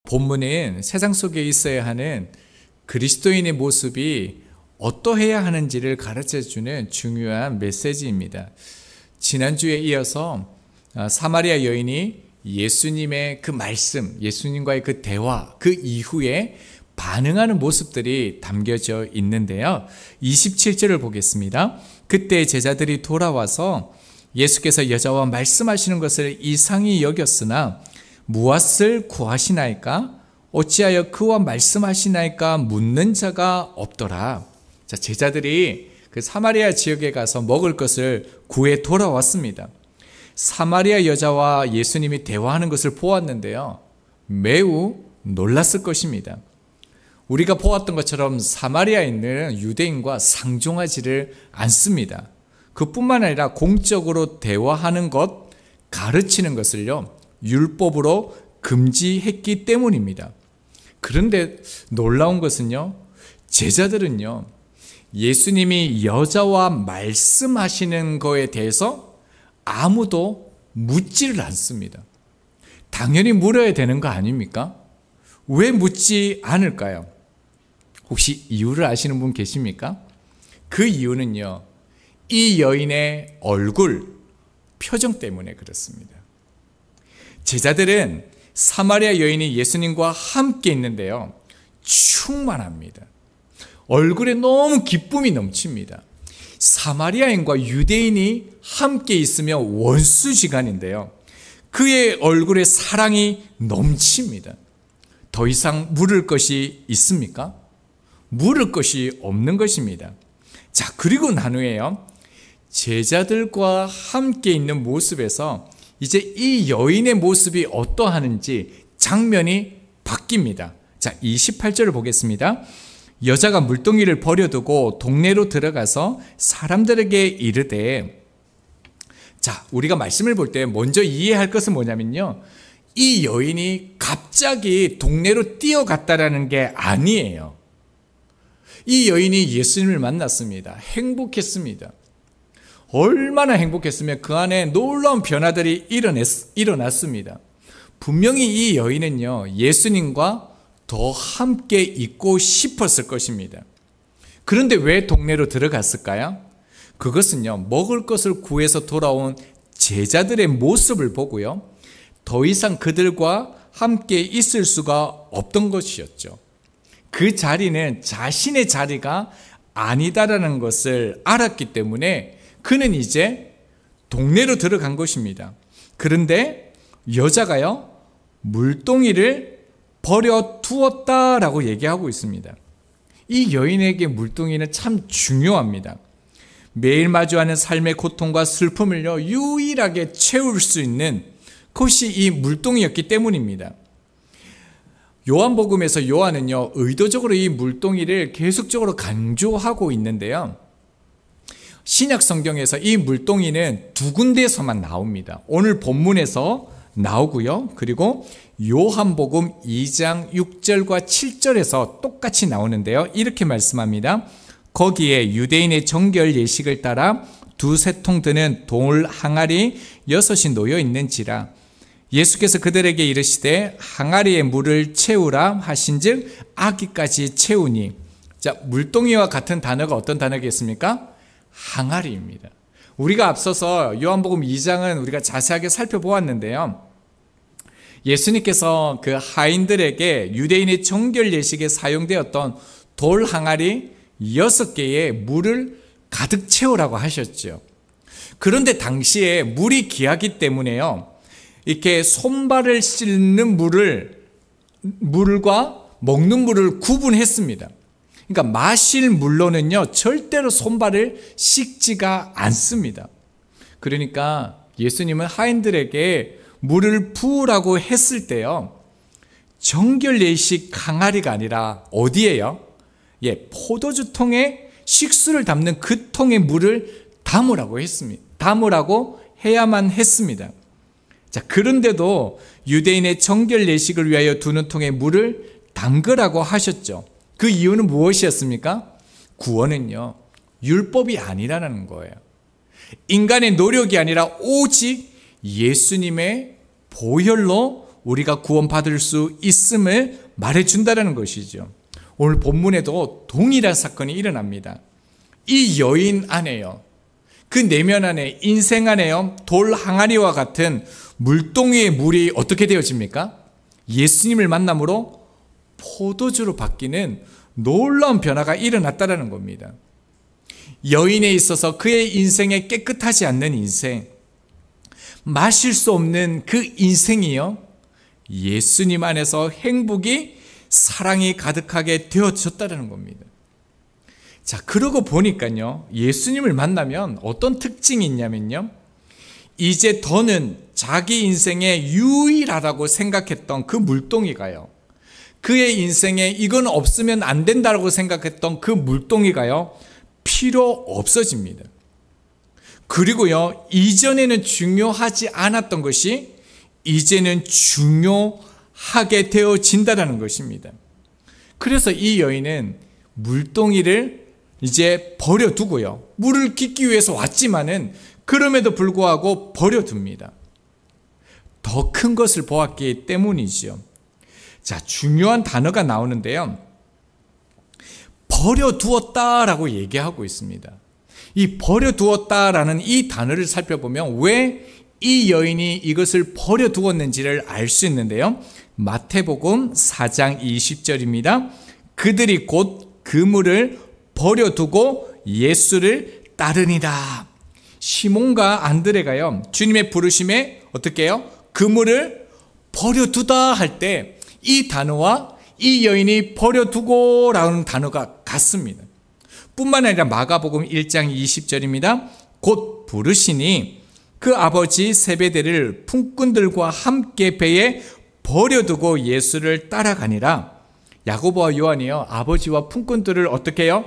본문은 세상 속에 있어야 하는 그리스도인의 모습이 어떠해야 하는지를 가르쳐주는 중요한 메시지입니다. 지난주에 이어서 사마리아 여인이 예수님의 그 말씀, 예수님과의 그 대화, 그 이후에 반응하는 모습들이 담겨져 있는데요. 27절을 보겠습니다. 그때 제자들이 돌아와서 예수께서 여자와 말씀하시는 것을 이상히 여겼으나 무엇을 구하시나이까? 어찌하여 그와 말씀하시나이까? 묻는 자가 없더라. 자, 제자들이 그 사마리아 지역에 가서 먹을 것을 구해 돌아왔습니다. 사마리아 여자와 예수님이 대화하는 것을 보았는데요. 매우 놀랐을 것입니다. 우리가 보았던 것처럼 사마리아에 있는 유대인과 상종하지를 않습니다. 그뿐만 아니라 공적으로 대화하는 것, 가르치는 것을요, 율법으로 금지했기 때문입니다. 그런데 놀라운 것은요, 제자들은요, 예수님이 여자와 말씀하시는 것에 대해서 아무도 묻지를 않습니다. 당연히 물어야 되는 거 아닙니까? 왜 묻지 않을까요? 혹시 이유를 아시는 분 계십니까? 그 이유는요, 이 여인의 얼굴, 표정 때문에 그렇습니다. 제자들은 사마리아 여인이 예수님과 함께 있는데요, 충만합니다. 얼굴에 너무 기쁨이 넘칩니다. 사마리아인과 유대인이 함께 있으며 원수지간인데요, 그의 얼굴에 사랑이 넘칩니다. 더 이상 물을 것이 있습니까? 물을 것이 없는 것입니다. 자, 그리고 난 후에요, 제자들과 함께 있는 모습에서 이제 이 여인의 모습이 어떠하는지 장면이 바뀝니다. 자, 28절을 보겠습니다. 여자가 물동이를 버려두고 동네로 들어가서 사람들에게 이르되, 자, 우리가 말씀을 볼 때 먼저 이해할 것은 뭐냐면요, 이 여인이 갑자기 동네로 뛰어갔다라는 게 아니에요. 이 여인이 예수님을 만났습니다. 행복했습니다. 얼마나 행복했으면 그 안에 놀라운 변화들이 일어났습니다. 분명히 이 여인은요, 예수님과 더 함께 있고 싶었을 것입니다. 그런데 왜 동네로 들어갔을까요? 그것은요, 먹을 것을 구해서 돌아온 제자들의 모습을 보고요, 더 이상 그들과 함께 있을 수가 없던 것이었죠. 그 자리는 자신의 자리가 아니다라는 것을 알았기 때문에 그는 이제 동네로 들어간 것입니다. 그런데 여자가요, 물동이를 버려두었다라고 얘기하고 있습니다. 이 여인에게 물동이는 참 중요합니다. 매일 마주하는 삶의 고통과 슬픔을요, 유일하게 채울 수 있는 그것이 이 물동이였기 때문입니다. 요한복음에서 요한은요, 의도적으로 이 물동이를 계속적으로 강조하고 있는데요, 신약 성경에서 이 물동이는 두 군데에서만 나옵니다. 오늘 본문에서 나오고요, 그리고 요한복음 2장 6절과 7절에서 똑같이 나오는데요, 이렇게 말씀합니다. 거기에 유대인의 정결 예식을 따라 두세 통 드는 돌 항아리 6이 놓여 있는지라. 예수께서 그들에게 이르시되 항아리에 물을 채우라 하신즉 아기까지 채우니. 자, 물동이와 같은 단어가 어떤 단어겠습니까? 항아리입니다. 우리가 앞서서 요한복음 2장은 우리가 자세하게 살펴보았는데요, 예수님께서 그 하인들에게 유대인의 정결 예식에 사용되었던 돌 항아리 6개의 물을 가득 채우라고 하셨죠. 그런데 당시에 물이 귀하기 때문에요, 이렇게 손발을 씻는 물과 먹는 물을 구분했습니다. 그러니까 마실 물로는요, 절대로 손발을 씻지가 않습니다. 그러니까 예수님은 하인들에게 물을 부으라고 했을 때요, 정결 예식 항아리가 아니라 어디예요? 포도주통에 식수를 담는 그 통에 물을 담으라고 했습니다. 담으라고 해야만 했습니다. 자, 그런데도 유대인의 정결 예식을 위하여 두는 통에 물을 담그라고 하셨죠. 그 이유는 무엇이었습니까? 구원은요, 율법이 아니라는 거예요. 인간의 노력이 아니라 오직 예수님의 보혈로 우리가 구원받을 수 있음을 말해준다는 것이죠. 오늘 본문에도 동일한 사건이 일어납니다. 이 여인 안에요, 그 내면 안에, 인생 안에요, 돌 항아리와 같은 물동이의 물이 어떻게 되어집니까? 예수님을 만남으로 포도주로 바뀌는 놀라운 변화가 일어났다는 겁니다. 여인에 있어서 그의 인생에 깨끗하지 않는 인생, 마실 수 없는 그 인생이요, 예수님 안에서 행복이, 사랑이 가득하게 되어졌다는 겁니다. 자, 그러고 보니까요, 예수님을 만나면 어떤 특징이 있냐면요, 이제 더는 자기 인생에 유일하다고 생각했던 그 물동이가요, 그의 인생에 이건 없으면 안 된다고 생각했던 그 물동이가요, 필요 없어집니다. 그리고요, 이전에는 중요하지 않았던 것이 이제는 중요하게 되어진다는 것입니다. 그래서 이 여인은 물동이를 이제 버려두고요, 물을 깃기 위해서 왔지만은 그럼에도 불구하고 버려둡니다. 더 큰 것을 보았기 때문이죠. 자, 중요한 단어가 나오는데요, 버려두었다라고 얘기하고 있습니다. 이 버려두었다라는 이 단어를 살펴보면 왜 이 여인이 이것을 버려두었는지를 알 수 있는데요, 마태복음 4장 20절입니다. 그들이 곧 그물을 버려두고 예수를 따르니라. 시몬과 안드레가요, 주님의 부르심에 어떻게 해요? 그물을 버려두다 할 때 이 단어와 이 여인이 버려두고 라는 단어가 같습니다. 뿐만 아니라 마가복음 1장 20절입니다. 곧 부르시니 그 아버지 세베대를 품꾼들과 함께 배에 버려두고 예수를 따라가니라. 야고보와 요한이요, 아버지와 품꾼들을 어떻게 해요?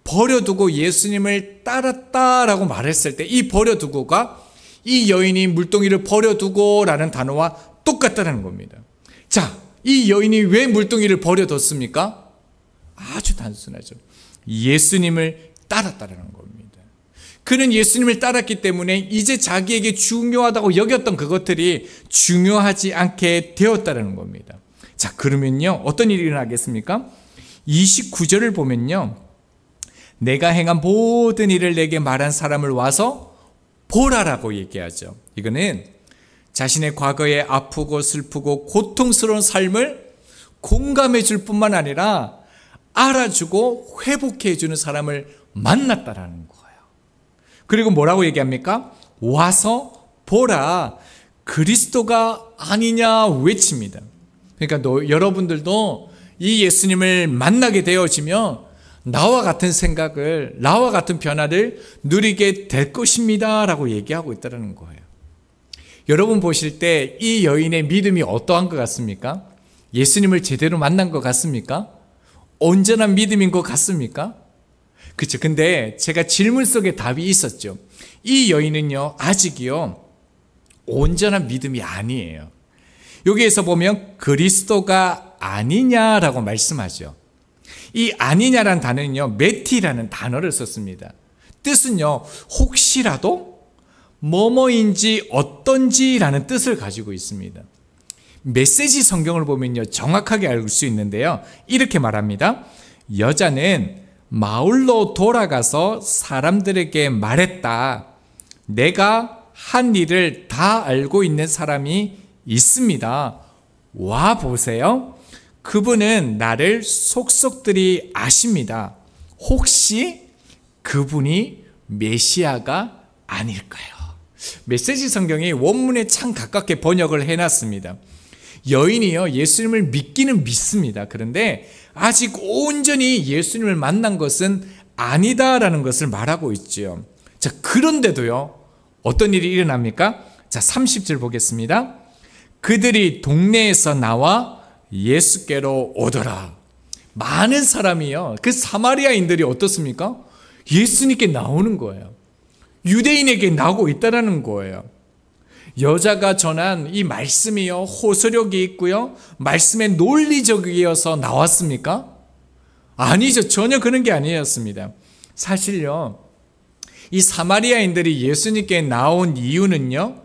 버려두고 예수님을 따랐다라고 말했을 때 이 버려두고가 이 여인이 물동이를 버려두고 라는 단어와 똑같다는 겁니다. 자, 이 여인이 왜 물동이를 버려뒀습니까? 아주 단순하죠. 예수님을 따랐다는 겁니다. 그는 예수님을 따랐기 때문에 이제 자기에게 중요하다고 여겼던 그것들이 중요하지 않게 되었다는 겁니다. 자, 그러면요, 어떤 일이 일어나겠습니까? 29절을 보면요, 내가 행한 모든 일을 내게 말한 사람을 와서 보라라고 얘기하죠. 이거는 자신의 과거에 아프고 슬프고 고통스러운 삶을 공감해 줄 뿐만 아니라 알아주고 회복해 주는 사람을 만났다라는 거예요. 그리고 뭐라고 얘기합니까? 와서 보라, 그리스도가 아니냐 외칩니다. 그러니까 여러분들도 이 예수님을 만나게 되어지면 나와 같은 생각을, 나와 같은 변화를 누리게 될 것입니다 라고 얘기하고 있다는 거예요. 여러분 보실 때 이 여인의 믿음이 어떠한 것 같습니까? 예수님을 제대로 만난 것 같습니까? 온전한 믿음인 것 같습니까? 그렇죠. 근데 제가 질문 속에 답이 있었죠. 이 여인은요, 아직이요, 온전한 믿음이 아니에요. 여기에서 보면 그리스도가 아니냐라고 말씀하죠. 이 아니냐라는 단어는요, 메티라는 단어를 썼습니다. 뜻은요, 혹시라도 뭐뭐인지 어떤지라는 뜻을 가지고 있습니다. 메시지 성경을 보면요, 정확하게 알 수 있는데요, 이렇게 말합니다. 여자는 마을로 돌아가서 사람들에게 말했다. 내가 한 일을 다 알고 있는 사람이 있습니다. 와 보세요. 그분은 나를 속속들이 아십니다. 혹시 그분이 메시아가 아닐까요? 메시지 성경이 원문에 참 가깝게 번역을 해놨습니다. 여인이요, 예수님을 믿기는 믿습니다. 그런데 아직 온전히 예수님을 만난 것은 아니다라는 것을 말하고 있죠. 자, 그런데도요, 어떤 일이 일어납니까? 자, 30절 보겠습니다. 그들이 동네에서 나와 예수께로 오더라. 많은 사람이요, 그 사마리아인들이 어떻습니까? 예수님께 나오는 거예요. 유대인에게 나오고 있다는 거예요. 여자가 전한 이 말씀이요, 호소력이 있고요, 말씀에 논리적이어서 나왔습니까? 아니죠. 전혀 그런 게 아니었습니다. 사실요, 이 사마리아인들이 예수님께 나온 이유는요,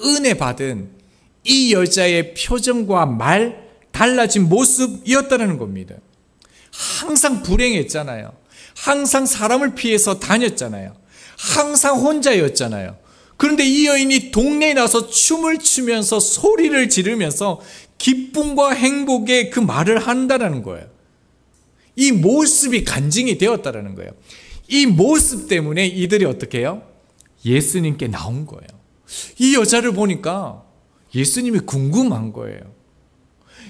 은혜 받은 이 여자의 표정과 말, 달라진 모습이었다는 겁니다. 항상 불행했잖아요. 항상 사람을 피해서 다녔잖아요. 항상 혼자였잖아요. 그런데 이 여인이 동네에 나서 춤을 추면서 소리를 지르면서 기쁨과 행복의 그 말을 한다는 거예요. 이 모습이 간증이 되었다는 거예요. 이 모습 때문에 이들이 어떻게 해요? 예수님께 나온 거예요. 이 여자를 보니까 예수님이 궁금한 거예요.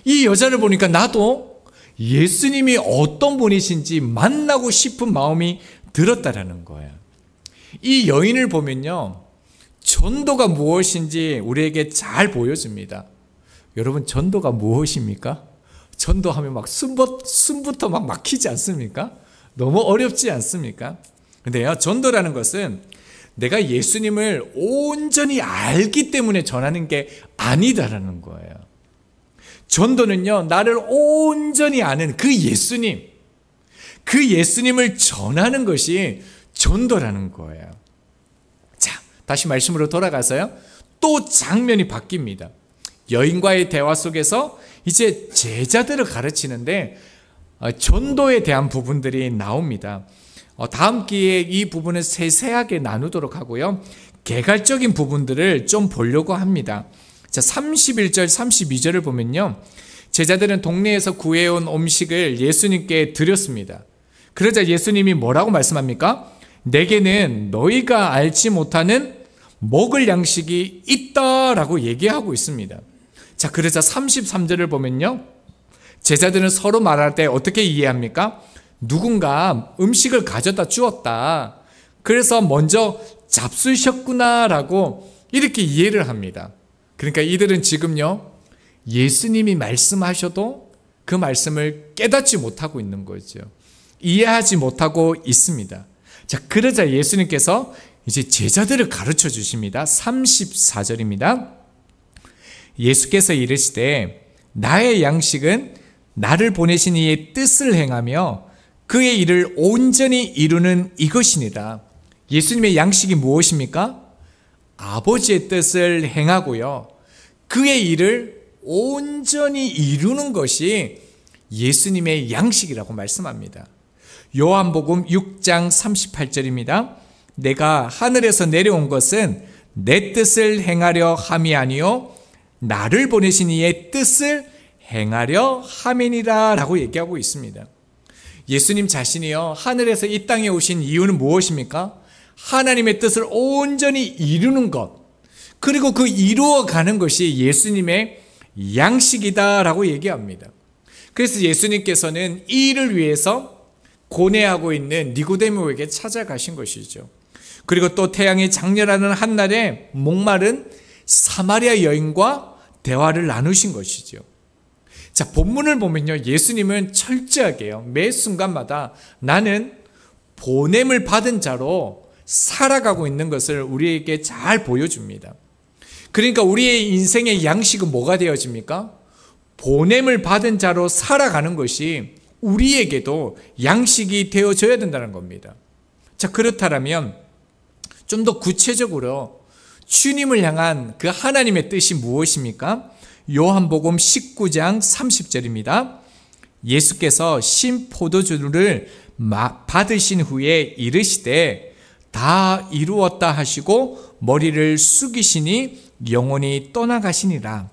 이 여자를 보니까 나도 예수님이 어떤 분이신지 만나고 싶은 마음이 들었다라는 거예요. 이 여인을 보면요, 전도가 무엇인지 우리에게 잘 보여줍니다. 여러분, 전도가 무엇입니까? 전도하면 막 숨부터 막 막히지 않습니까? 너무 어렵지 않습니까? 근데요, 전도라는 것은 내가 예수님을 온전히 알기 때문에 전하는 게 아니다라는 거예요. 전도는요, 나를 온전히 아는 그 예수님을 전하는 것이 전도라는 거예요. 자, 다시 말씀으로 돌아가서요, 또 장면이 바뀝니다. 여인과의 대화 속에서 이제 제자들을 가르치는데 전도에 대한 부분들이 나옵니다. 다음 기회에 이 부분을 세세하게 나누도록 하고요, 개괄적인 부분들을 좀 보려고 합니다. 자, 31절 32절을 보면요, 제자들은 동네에서 구해온 음식을 예수님께 드렸습니다. 그러자 예수님이 뭐라고 말씀합니까? 내게는 너희가 알지 못하는 먹을 양식이 있다라고 얘기하고 있습니다. 자, 그러자 33절을 보면요, 제자들은 서로 말할 때 어떻게 이해합니까? 누군가 음식을 가져다 주었다, 그래서 먼저 잡수셨구나라고 이렇게 이해를 합니다. 그러니까 이들은 지금요, 예수님이 말씀하셔도 그 말씀을 깨닫지 못하고 있는 거죠. 이해하지 못하고 있습니다. 자, 그러자 예수님께서 이제 제자들을 가르쳐 주십니다. 34절입니다. 예수께서 이르시되 나의 양식은 나를 보내신 이의 뜻을 행하며 그의 일을 온전히 이루는 이것이니라. 예수님의 양식이 무엇입니까? 아버지의 뜻을 행하고요, 그의 일을 온전히 이루는 것이 예수님의 양식이라고 말씀합니다. 요한복음 6장 38절입니다. 내가 하늘에서 내려온 것은 내 뜻을 행하려 함이 아니요 나를 보내신 이의 뜻을 행하려 함이니라 라고 얘기하고 있습니다. 예수님 자신이요, 하늘에서 이 땅에 오신 이유는 무엇입니까? 하나님의 뜻을 온전히 이루는 것, 그리고 그 이루어가는 것이 예수님의 양식이다라고 얘기합니다. 그래서 예수님께서는 이 일을 위해서 고뇌하고 있는 니고데모에게 찾아가신 것이죠. 그리고 또 태양이 장렬하는 한날에 목마른 사마리아 여인과 대화를 나누신 것이죠. 자, 본문을 보면요, 예수님은 철저하게요, 매 순간마다 나는 보냄을 받은 자로 살아가고 있는 것을 우리에게 잘 보여줍니다. 그러니까 우리의 인생의 양식은 뭐가 되어집니까? 보냄을 받은 자로 살아가는 것이 우리에게도 양식이 되어져야 된다는 겁니다. 자, 그렇다면 좀 더 구체적으로 주님을 향한 그 하나님의 뜻이 무엇입니까? 요한복음 19장 30절입니다. 예수께서 신 포도주를 받으신 후에 이르시되 다 이루었다 하시고 머리를 숙이시니 영원히 떠나가시니라.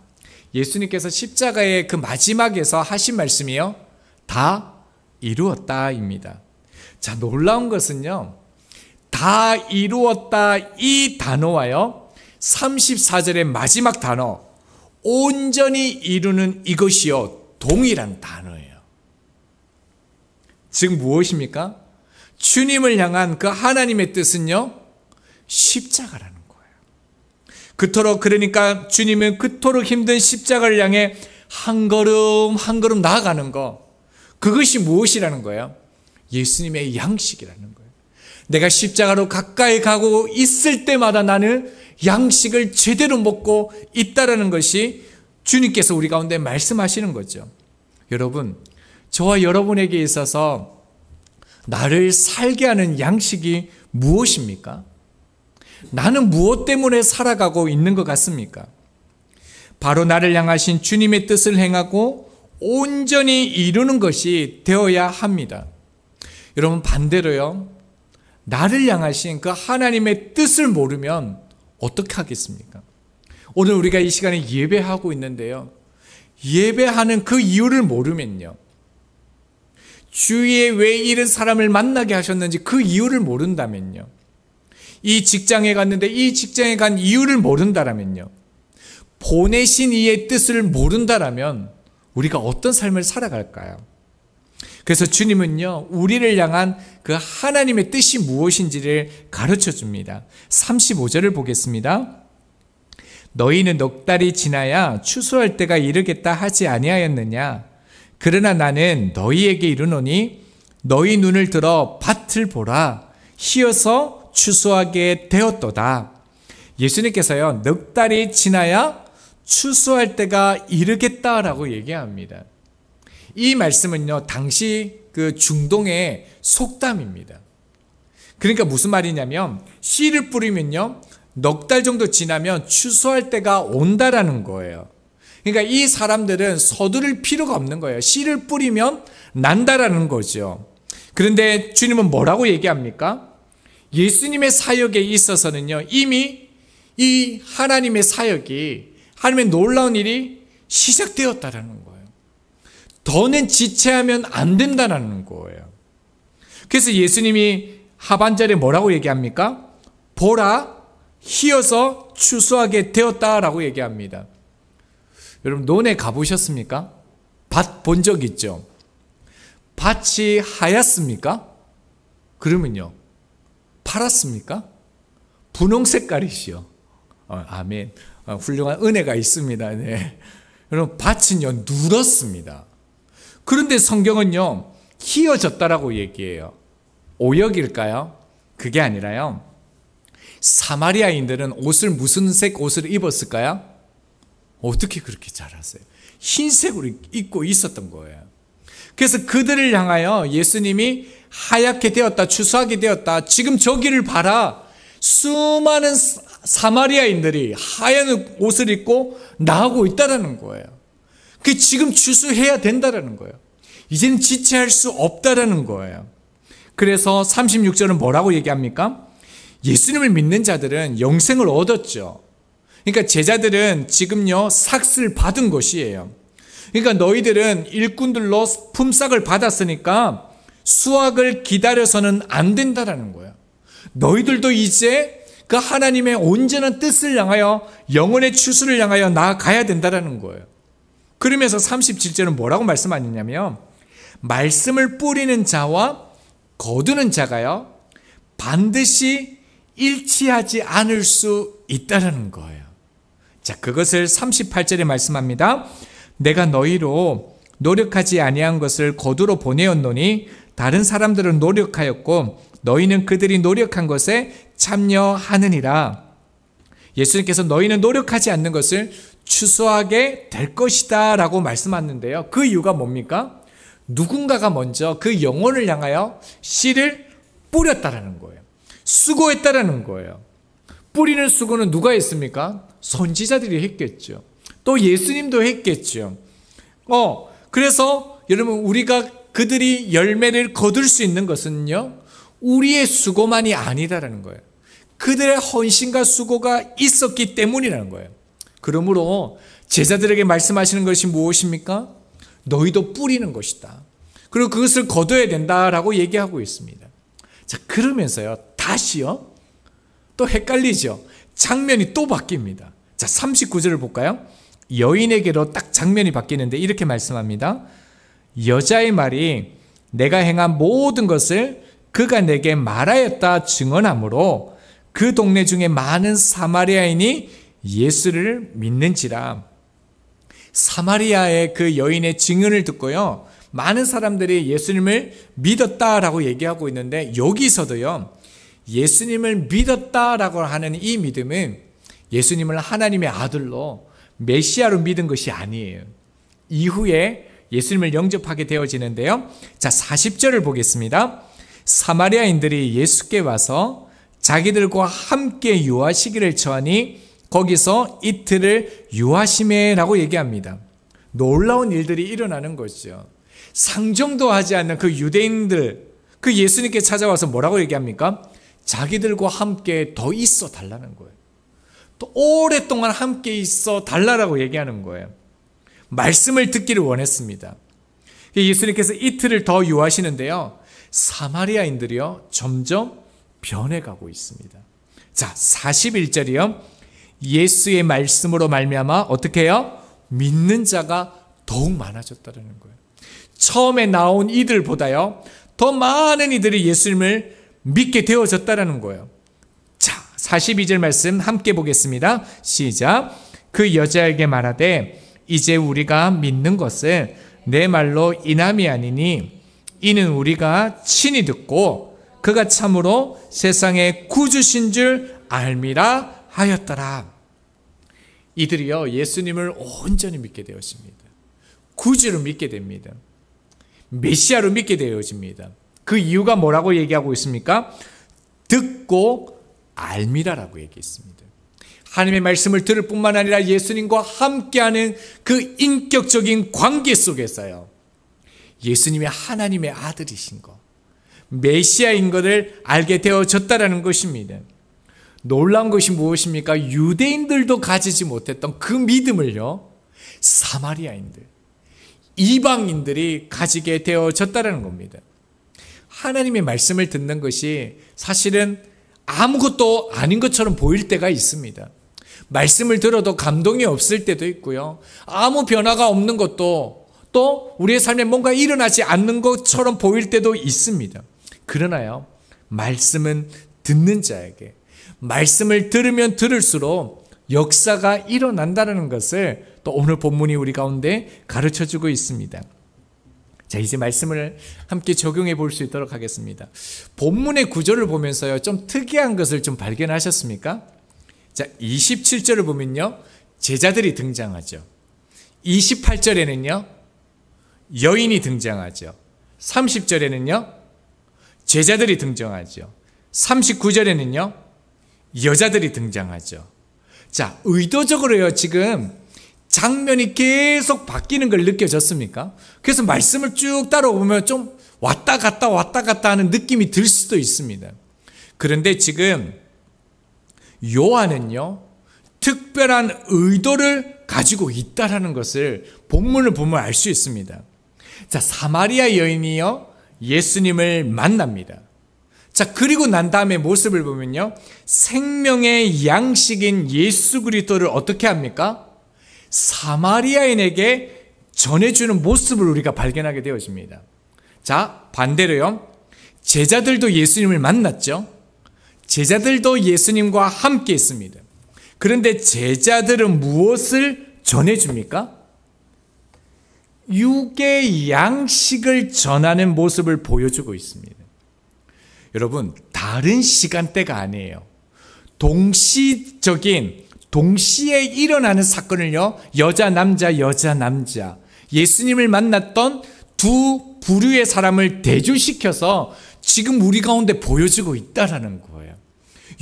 예수님께서 십자가의 그 마지막에서 하신 말씀이요, 다 이루었다입니다. 자, 놀라운 것은요, 다 이루었다 이 단어와요, 34절의 마지막 단어 온전히 이루는 이것이요, 동일한 단어예요. 즉 무엇입니까? 주님을 향한 그 하나님의 뜻은요, 십자가라는 거예요. 그토록, 그러니까 주님은 그토록 힘든 십자가를 향해 한 걸음 한 걸음 나아가는 거, 그것이 무엇이라는 거예요? 예수님의 양식이라는 거예요. 내가 십자가로 가까이 가고 있을 때마다 나는 양식을 제대로 먹고 있다라는 것이 주님께서 우리 가운데 말씀하시는 거죠. 여러분, 저와 여러분에게 있어서 나를 살게 하는 양식이 무엇입니까? 나는 무엇 때문에 살아가고 있는 것 같습니까? 바로 나를 향하신 주님의 뜻을 행하고 온전히 이루는 것이 되어야 합니다. 여러분, 반대로요, 나를 향하신 그 하나님의 뜻을 모르면 어떻게 하겠습니까? 오늘 우리가 이 시간에 예배하고 있는데요, 예배하는 그 이유를 모르면요, 주위에 왜 이런 사람을 만나게 하셨는지 그 이유를 모른다면요, 이 직장에 갔는데 이 직장에 간 이유를 모른다라면요, 보내신 이의 뜻을 모른다라면 우리가 어떤 삶을 살아갈까요? 그래서 주님은요, 우리를 향한 그 하나님의 뜻이 무엇인지를 가르쳐 줍니다. 35절을 보겠습니다. 너희는 넉 달이 지나야 추수할 때가 이르겠다 하지 아니하였느냐? 그러나 나는 너희에게 이르노니 너희 눈을 들어 밭을 보라. 희어서 추수하게 되었도다. 예수님께서요, 넉 달이 지나야 추수할 때가 이르겠다라고 얘기합니다. 이 말씀은요, 당시 그 중동의 속담입니다. 그러니까 무슨 말이냐면, 씨를 뿌리면요, 넉 달 정도 지나면 추수할 때가 온다라는 거예요. 그러니까 이 사람들은 서두를 필요가 없는 거예요. 씨를 뿌리면 난다라는 거죠. 그런데 주님은 뭐라고 얘기합니까? 예수님의 사역에 있어서는요, 이미 이 하나님의 사역이, 하나님의 놀라운 일이 시작되었다라는 거예요. 더는 지체하면 안 된다는 거예요. 그래서 예수님이 하반절에 뭐라고 얘기합니까? 보라, 희어서 추수하게 되었다라고 얘기합니다. 여러분, 논에 가보셨습니까? 밭 본 적 있죠? 밭이 하얗습니까? 그러면요, 팔았습니까? 분홍 색깔이시요. 아멘. 훌륭한 은혜가 있습니다. 네. 여러분, 밭은요, 누렇습니다. 그런데 성경은요, 희어졌다라고 얘기해요. 오역일까요? 그게 아니라요, 사마리아인들은 옷을 무슨 색 옷을 입었을까요? 어떻게 그렇게 잘 아세요? 흰색으로 입고 있었던 거예요. 그래서 그들을 향하여 예수님이 하얗게 되었다, 추수하게 되었다, 지금 저기를 봐라, 수많은 사마리아인들이 하얀 옷을 입고 나오고 있다라는 거예요. 그 지금 추수해야 된다라는 거예요. 이제는 지체할 수 없다라는 거예요. 그래서 36절은 뭐라고 얘기합니까? 예수님을 믿는 자들은 영생을 얻었죠. 그러니까 제자들은 지금요, 삭을 받은 것이에요. 그러니까 너희들은 일꾼들로 품삯을 받았으니까 수확을 기다려서는 안 된다라는 거예요. 너희들도 이제 그 하나님의 온전한 뜻을 향하여, 영혼의 추수를 향하여 나아가야 된다라는 거예요. 그러면서 37절은 뭐라고 말씀하느냐면, 말씀을 뿌리는 자와 거두는 자가요, 반드시 일치하지 않을 수 있다라는 거예요. 자, 그것을 38절에 말씀합니다. 내가 너희로 노력하지 아니한 것을 거두러 보내었노니 다른 사람들은 노력하였고 너희는 그들이 노력한 것에 참여하느니라. 예수님께서 너희는 노력하지 않는 것을 추수하게 될 것이다 라고 말씀하는데요, 그 이유가 뭡니까? 누군가가 먼저 그 영혼을 향하여 씨를 뿌렸다라는 거예요. 수고했다라는 거예요. 뿌리는 수고는 누가 했습니까? 선지자들이 했겠죠. 또 예수님도 했겠죠. 그래서 여러분, 우리가 그들이 열매를 거둘 수 있는 것은요, 우리의 수고만이 아니다라는 거예요. 그들의 헌신과 수고가 있었기 때문이라는 거예요. 그러므로 제자들에게 말씀하시는 것이 무엇입니까? 너희도 뿌리는 것이다. 그리고 그것을 거둬야 된다라고 얘기하고 있습니다. 자, 그러면서요, 다시요, 또 헷갈리죠. 장면이 또 바뀝니다. 자, 39절을 볼까요? 여인에게로 딱 장면이 바뀌는데 이렇게 말씀합니다. 여자의 말이 내가 행한 모든 것을 그가 내게 말하였다 증언하므로 그 동네 중에 많은 사마리아인이 예수를 믿는지라. 사마리아의 그 여인의 증언을 듣고요, 많은 사람들이 예수님을 믿었다라고 얘기하고 있는데, 여기서도요, 예수님을 믿었다라고 하는 이 믿음은 예수님을 하나님의 아들로 메시아로 믿은 것이 아니에요. 이후에 예수님을 영접하게 되어지는데요. 자, 40절을 보겠습니다. 사마리아인들이 예수께 와서 자기들과 함께 유하시기를 청하니 거기서 이틀을 유하시매라고 얘기합니다. 놀라운 일들이 일어나는 것이죠. 상정도 하지 않는 그 유대인들, 그 예수님께 찾아와서 뭐라고 얘기합니까? 자기들과 함께 더 있어 달라는 거예요. 또 오랫동안 함께 있어 달라고 얘기하는 거예요. 말씀을 듣기를 원했습니다. 예수님께서 이틀을 더 유하시는데요, 사마리아인들이요 점점 변해가고 있습니다. 자, 41절이요. 예수의 말씀으로 말미암아 어떻게 해요? 믿는 자가 더욱 많아졌다는 거예요. 처음에 나온 이들보다요 더 많은 이들이 예수님을 믿게 되어졌다는 거예요. 자, 42절 말씀 함께 보겠습니다. 시작. 그 여자에게 말하되 이제 우리가 믿는 것을 내 말로 인함이 아니니 이는 우리가 친히 듣고 그가 참으로 세상의 구주신 줄 알미라 하였더라. 이들이요 예수님을 온전히 믿게 되었습니다. 구주로 믿게 됩니다. 메시아로 믿게 되어집니다. 그 이유가 뭐라고 얘기하고 있습니까? 듣고 알미라라고 얘기했습니다. 하나님의 말씀을 들을 뿐만 아니라 예수님과 함께하는 그 인격적인 관계 속에서요, 예수님이 하나님의 아들이신 것, 메시아인 것을 알게 되어졌다라는 것입니다. 놀라운 것이 무엇입니까? 유대인들도 가지지 못했던 그 믿음을요 사마리아인들, 이방인들이 가지게 되어졌다는 겁니다. 하나님의 말씀을 듣는 것이 사실은 아무것도 아닌 것처럼 보일 때가 있습니다. 말씀을 들어도 감동이 없을 때도 있고요, 아무 변화가 없는 것도 또 우리의 삶에 뭔가 일어나지 않는 것처럼 보일 때도 있습니다. 그러나요, 말씀은 듣는 자에게, 말씀을 들으면 들을수록 역사가 일어난다는 것을 또 오늘 본문이 우리 가운데 가르쳐주고 있습니다. 자, 이제 말씀을 함께 적용해 볼 수 있도록 하겠습니다. 본문의 구조를 보면서요 좀 특이한 것을 좀 발견하셨습니까? 자, 27절을 보면요 제자들이 등장하죠. 28절에는요 여인이 등장하죠. 30절에는요 제자들이 등장하죠. 39절에는요 여자들이 등장하죠. 자, 의도적으로요 지금 장면이 계속 바뀌는 걸 느껴졌습니까? 그래서 말씀을 쭉 따라오면 좀 왔다 갔다 하는 느낌이 들 수도 있습니다. 그런데 지금 요한은요 특별한 의도를 가지고 있다라는 것을 본문을 보면 알 수 있습니다. 자, 사마리아 여인이요 예수님을 만납니다. 자, 그리고 난 다음에 모습을 보면요 생명의 양식인 예수 그리스도를 어떻게 합니까? 사마리아인에게 전해주는 모습을 우리가 발견하게 되어집니다. 자, 반대로요 제자들도 예수님을 만났죠. 제자들도 예수님과 함께 있습니다. 그런데 제자들은 무엇을 전해줍니까? 육의 양식을 전하는 모습을 보여주고 있습니다. 여러분, 다른 시간대가 아니에요. 동시에 일어나는 사건을요 여자 남자 예수님을 만났던 두 부류의 사람을 대조시켜서 지금 우리 가운데 보여주고 있다라는 거예요.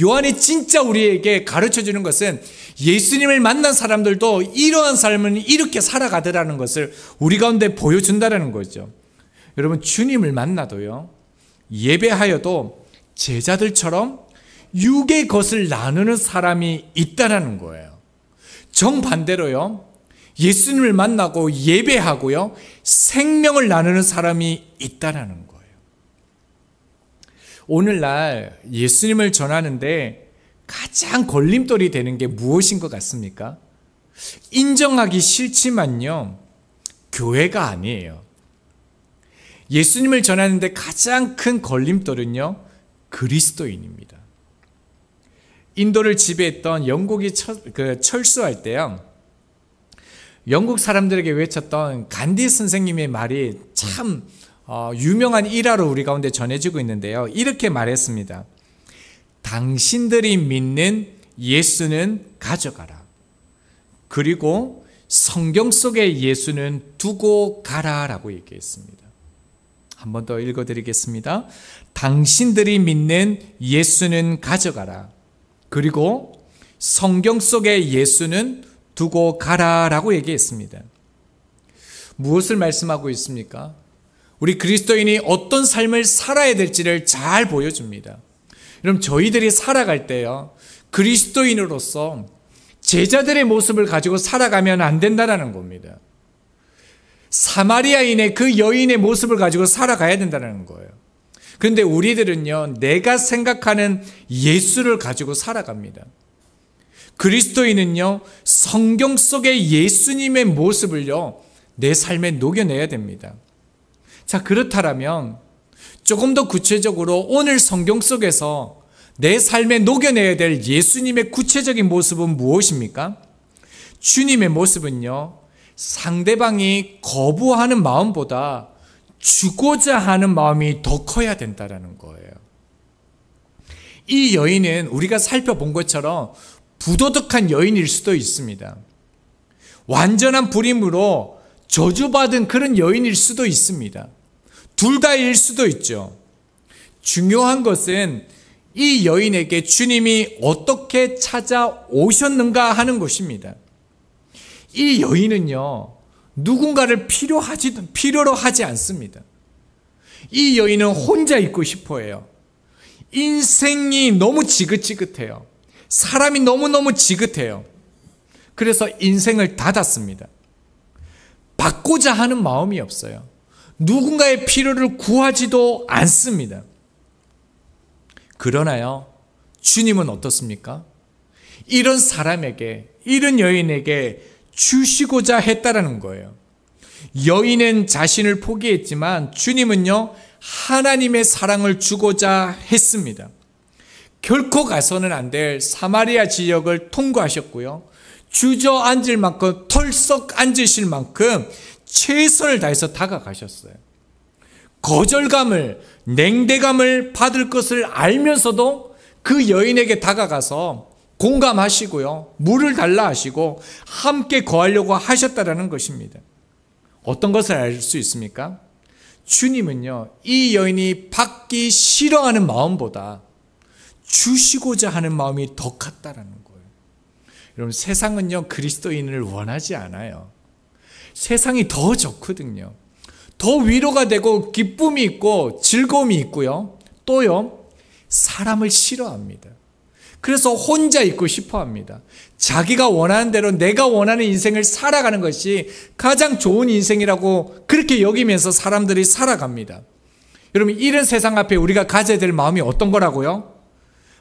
요한이 진짜 우리에게 가르쳐주는 것은 예수님을 만난 사람들도 이러한 삶은 이렇게 살아가더라는 것을 우리 가운데 보여준다는 거죠. 여러분, 주님을 만나도요 예배하여도 제자들처럼 육의 것을 나누는 사람이 있다라는 거예요. 정반대로요 예수님을 만나고 예배하고요 생명을 나누는 사람이 있다라는 거예요. 오늘날 예수님을 전하는데 가장 걸림돌이 되는 게 무엇인 것 같습니까? 인정하기 싫지만요 교회가 아니에요. 예수님을 전하는데 가장 큰 걸림돌은요 그리스도인입니다. 인도를 지배했던 영국이 철수할 때요 영국 사람들에게 외쳤던 간디 선생님의 말이 참 유명한 일화로 우리 가운데 전해지고 있는데요, 이렇게 말했습니다. 당신들이 믿는 예수는 가져가라. 그리고 성경 속의 예수는 두고 가라라고 얘기했습니다. 한 번 더 읽어드리겠습니다. 당신들이 믿는 예수는 가져가라. 그리고 성경 속의 예수는 두고 가라라고 얘기했습니다. 무엇을 말씀하고 있습니까? 우리 그리스도인이 어떤 삶을 살아야 될지를 잘 보여줍니다. 여러분, 저희들이 살아갈 때요, 그리스도인으로서 제자들의 모습을 가지고 살아가면 안 된다는 겁니다. 사마리아인의 그 여인의 모습을 가지고 살아가야 된다는 거예요. 그런데 우리들은요, 내가 생각하는 예수를 가지고 살아갑니다. 그리스도인은요, 성경 속의 예수님의 모습을요, 내 삶에 녹여내야 됩니다. 자, 그렇다면 조금 더 구체적으로 오늘 성경 속에서 내 삶에 녹여내야 될 예수님의 구체적인 모습은 무엇입니까? 주님의 모습은요, 상대방이 거부하는 마음보다 주고자 하는 마음이 더 커야 된다는 거예요. 이 여인은 우리가 살펴본 것처럼 부도덕한 여인일 수도 있습니다. 완전한 불임으로 저주받은 그런 여인일 수도 있습니다. 둘 다일 수도 있죠. 중요한 것은 이 여인에게 주님이 어떻게 찾아오셨는가 하는 것입니다. 이 여인은요, 누군가를 필요로 하지 않습니다. 이 여인은 혼자 있고 싶어 해요. 인생이 너무 지긋지긋해요. 사람이 너무너무 지긋해요. 그래서 인생을 닫았습니다. 받고자 하는 마음이 없어요. 누군가의 필요를 구하지도 않습니다. 그러나요, 주님은 어떻습니까? 이런 사람에게, 이런 여인에게 주시고자 했다라는 거예요. 여인은 자신을 포기했지만 주님은요, 하나님의 사랑을 주고자 했습니다. 결코 가서는 안 될 사마리아 지역을 통과하셨고요, 주저앉을 만큼, 털썩 앉으실 만큼 최선을 다해서 다가가셨어요. 거절감을, 냉대감을 받을 것을 알면서도 그 여인에게 다가가서 공감하시고요, 물을 달라 하시고 함께 거하려고 하셨다라는 것입니다. 어떤 것을 알 수 있습니까? 주님은요, 이 여인이 받기 싫어하는 마음보다 주시고자 하는 마음이 더 컸다라는 거예요. 여러분, 세상은요, 그리스도인을 원하지 않아요. 세상이 더 좋거든요. 더 위로가 되고 기쁨이 있고 즐거움이 있고요, 또요, 사람을 싫어합니다. 그래서 혼자 있고 싶어 합니다. 자기가 원하는 대로 내가 원하는 인생을 살아가는 것이 가장 좋은 인생이라고 그렇게 여기면서 사람들이 살아갑니다. 여러분, 이런 세상 앞에 우리가 가져야 될 마음이 어떤 거라고요?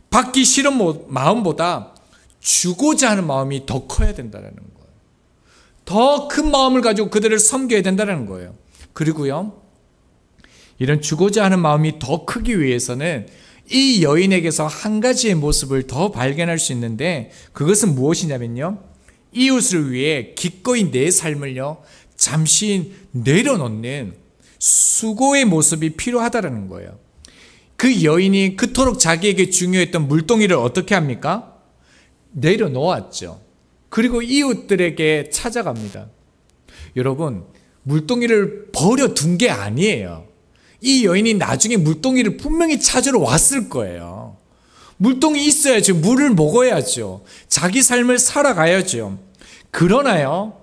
받기 싫은 마음보다 주고자 하는 마음이 더 커야 된다는 거예요. 더 큰 마음을 가지고 그들을 섬겨야 된다는 거예요. 그리고요, 이런 주고자 하는 마음이 더 크기 위해서는 이 여인에게서 한 가지의 모습을 더 발견할 수 있는데, 그것은 무엇이냐면요, 이웃을 위해 기꺼이 내 삶을요, 잠시 내려놓는 수고의 모습이 필요하다는 거예요. 그 여인이 그토록 자기에게 중요했던 물동이를 어떻게 합니까? 내려놓았죠. 그리고 이웃들에게 찾아갑니다. 여러분, 물동이를 버려둔 게 아니에요. 이 여인이 나중에 물동이를 분명히 찾으러 왔을 거예요. 물동이 있어야죠. 물을 먹어야죠. 자기 삶을 살아가야죠. 그러나요,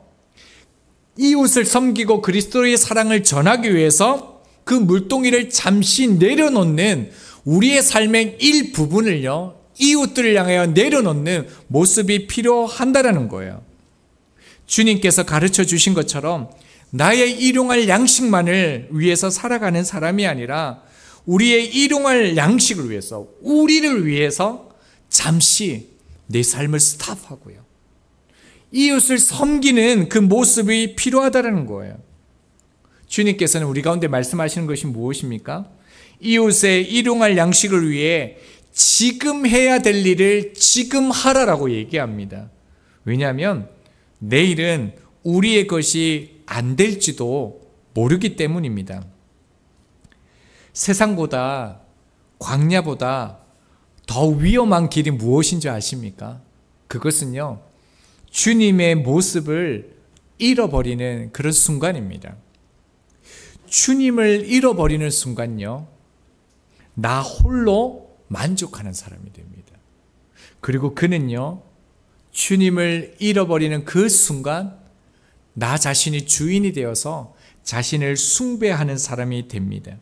이웃을 섬기고 그리스도의 사랑을 전하기 위해서 그 물동이를 잠시 내려놓는, 우리의 삶의 일부분을요, 이웃들을 향하여 내려놓는 모습이 필요한다라는 거예요. 주님께서 가르쳐 주신 것처럼 나의 일용할 양식만을 위해서 살아가는 사람이 아니라 우리의 일용할 양식을 위해서, 우리를 위해서 잠시 내 삶을 스탑하고요, 이웃을 섬기는 그 모습이 필요하다는 거예요. 주님께서는 우리 가운데 말씀하시는 것이 무엇입니까? 이웃의 일용할 양식을 위해 지금 해야 될 일을 지금 하라라고 얘기합니다. 왜냐하면 내일은 우리의 것이 안 될지도 모르기 때문입니다. 세상보다, 광야보다 더 위험한 길이 무엇인지 아십니까? 그것은요, 주님의 모습을 잃어버리는 그런 순간입니다. 주님을 잃어버리는 순간요, 나 홀로 만족하는 사람이 됩니다. 그리고 그는요, 주님을 잃어버리는 그 순간 나 자신이 주인이 되어서 자신을 숭배하는 사람이 됩니다.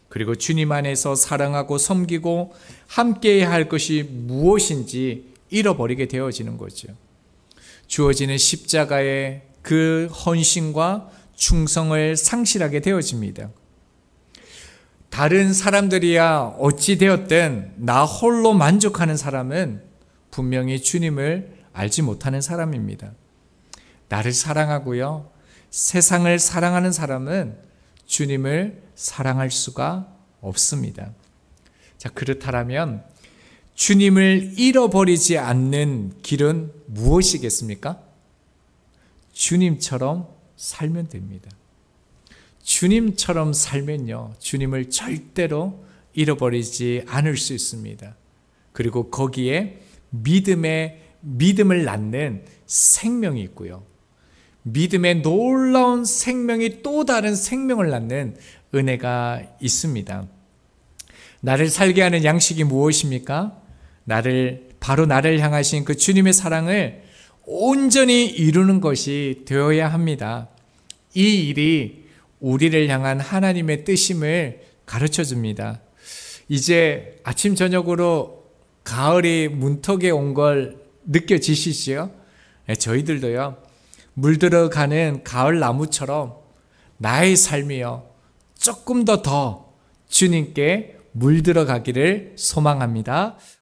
그리고 주님 안에서 사랑하고 섬기고 함께해야 할 것이 무엇인지 잃어버리게 되어지는 거죠. 주어지는 십자가의 그 헌신과 충성을 상실하게 되어집니다. 다른 사람들이야 어찌 되었든 나 홀로 만족하는 사람은 분명히 주님을 알지 못하는 사람입니다. 나를 사랑하고요, 세상을 사랑하는 사람은 주님을 사랑할 수가 없습니다. 자, 그렇다면 주님을 잃어버리지 않는 길은 무엇이겠습니까? 주님처럼 살면 됩니다. 주님처럼 살면요, 주님을 절대로 잃어버리지 않을 수 있습니다. 그리고 거기에 믿음을 낳는 생명이 있고요, 믿음의 놀라운 생명이 또 다른 생명을 낳는 은혜가 있습니다. 나를 살게 하는 양식이 무엇입니까? 바로 나를 향하신 그 주님의 사랑을 온전히 이루는 것이 되어야 합니다. 이 일이 우리를 향한 하나님의 뜻임을 가르쳐 줍니다. 이제 아침 저녁으로 가을이 문턱에 온 걸 느껴지시죠? 저희들도요, 물들어가는 가을 나무처럼 나의 삶이요, 조금 더 주님께 물들어가기를 소망합니다.